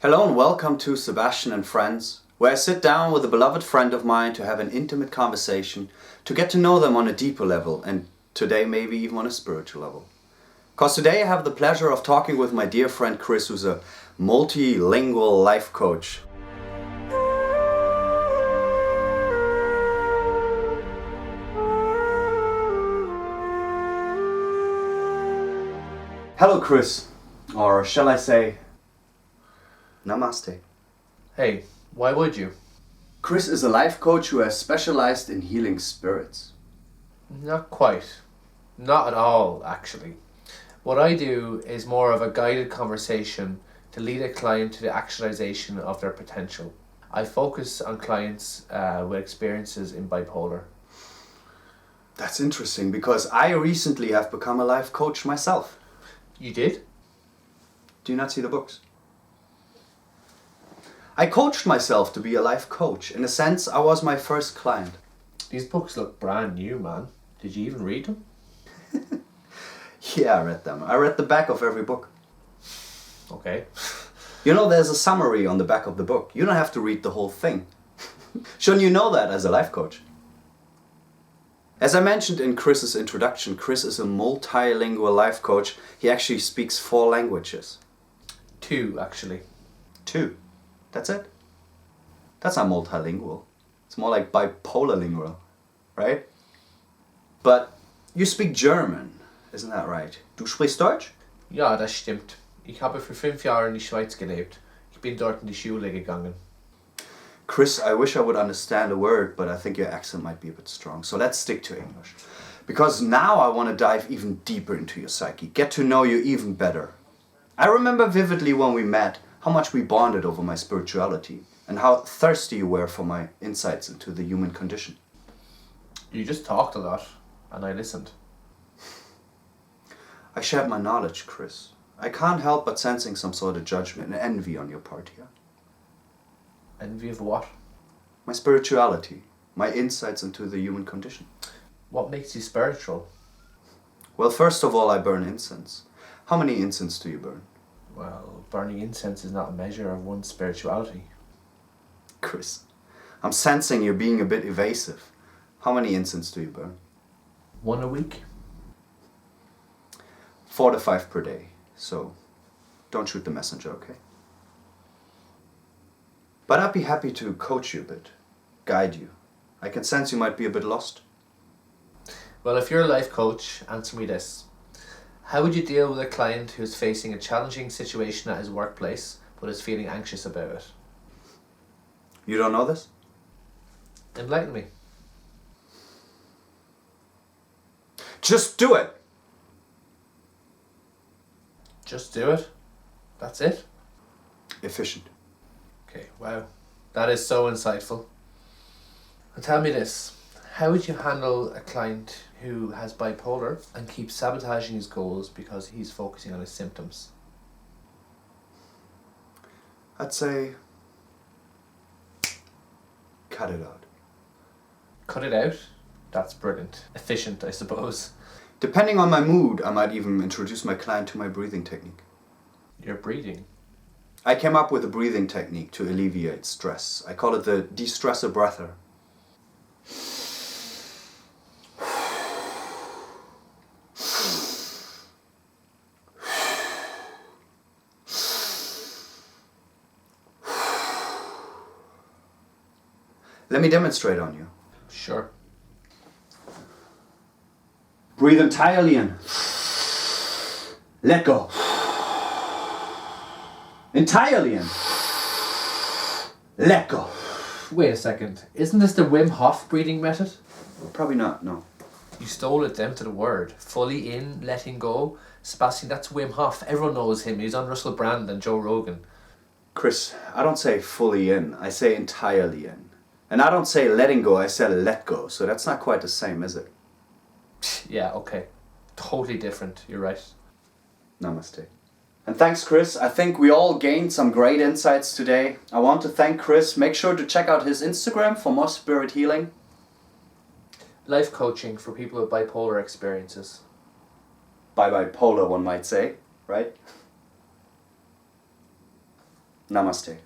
Hello and welcome to Sebastian and Friends, where I sit down with a beloved friend of mine to have an intimate conversation, to get to know them on a deeper level, and today maybe even on a spiritual level. Because today I have the pleasure of talking with my dear friend Chris, who's a multilingual life coach. Hello Chris, or shall I say, Namaste. Hey, why would you? Chris is a life coach who has specialized in healing spirits. Not quite. Not at all, actually. What I do is more of a guided conversation to lead a client to the actualization of their potential. I focus on clients with experiences in bipolar. That's interesting because I recently have become a life coach myself. You did? Do you not see the books? I coached myself to be a life coach. In a sense, I was my first client. These books look brand new, man. Did you even read them? Yeah, I read them. I read the back of every book. Okay. You know, there's a summary on the back of the book. You don't have to read the whole thing. Shouldn't you know that as a life coach? As I mentioned in Chris's introduction, Chris is a multilingual life coach. He actually speaks 4 languages. 2, actually. 2. That's it. That's not multilingual. It's more like bipolar lingual, right? But you speak German, isn't that right? Du sprichst Deutsch? Ja, das stimmt. Ich habe für 5 Jahre in die Schweiz gelebt. Ich bin dort in die Schule gegangen. Chris, I wish I would understand a word, but I think your accent might be a bit strong. So let's stick to English. Because now I want to dive even deeper into your psyche, get to know you even better. I remember vividly when we met how much we bonded over my spirituality and how thirsty you were for my insights into the human condition. You just talked a lot, and I listened. I shared my knowledge, Chris. I can't help but sensing some sort of judgment and envy on your part here. Envy of what? My spirituality, my insights into the human condition. What makes you spiritual? Well, first of all, I burn incense. How many incense do you burn? Well, burning incense is not a measure of one's spirituality. Chris, I'm sensing you're being a bit evasive. How many incense do you burn? 1 a week? 4 to 5 per day. So, don't shoot the messenger, okay? But I'd be happy to coach you a bit, guide you. I can sense you might be a bit lost. Well, if you're a life coach, answer me this. How would you deal with a client who is facing a challenging situation at his workplace but is feeling anxious about it? You don't know this? Enlighten me. Just do it! Just do it? That's it? Efficient. Okay, wow. That is so insightful. And tell me this. How would you handle a client who has bipolar and keeps sabotaging his goals because he's focusing on his symptoms? I'd say, cut it out. Cut it out? That's brilliant. Efficient, I suppose. Depending on my mood, I might even introduce my client to my breathing technique. You're breathing. I came up with a breathing technique to alleviate stress. I call it the de-stressor breather. Let me demonstrate on you. Sure. Breathe entirely in. Let go. Entirely in. Let go. Wait a second. Isn't this the Wim Hof breathing method? Probably not, no. You stole it down to the word. Fully in, letting go. Sebastian, that's Wim Hof. Everyone knows him. He's on Russell Brand and Joe Rogan. Chris, I don't say fully in, I say entirely in. And I don't say letting go, I say let go. So that's not quite the same, is it? Yeah, okay. Totally different. You're right. Namaste. And thanks, Chris. I think we all gained some great insights today. I want to thank Chris. Make sure to check out his Instagram for more spirit healing. Life coaching for people with bipolar experiences. By bipolar, one might say, right? Namaste.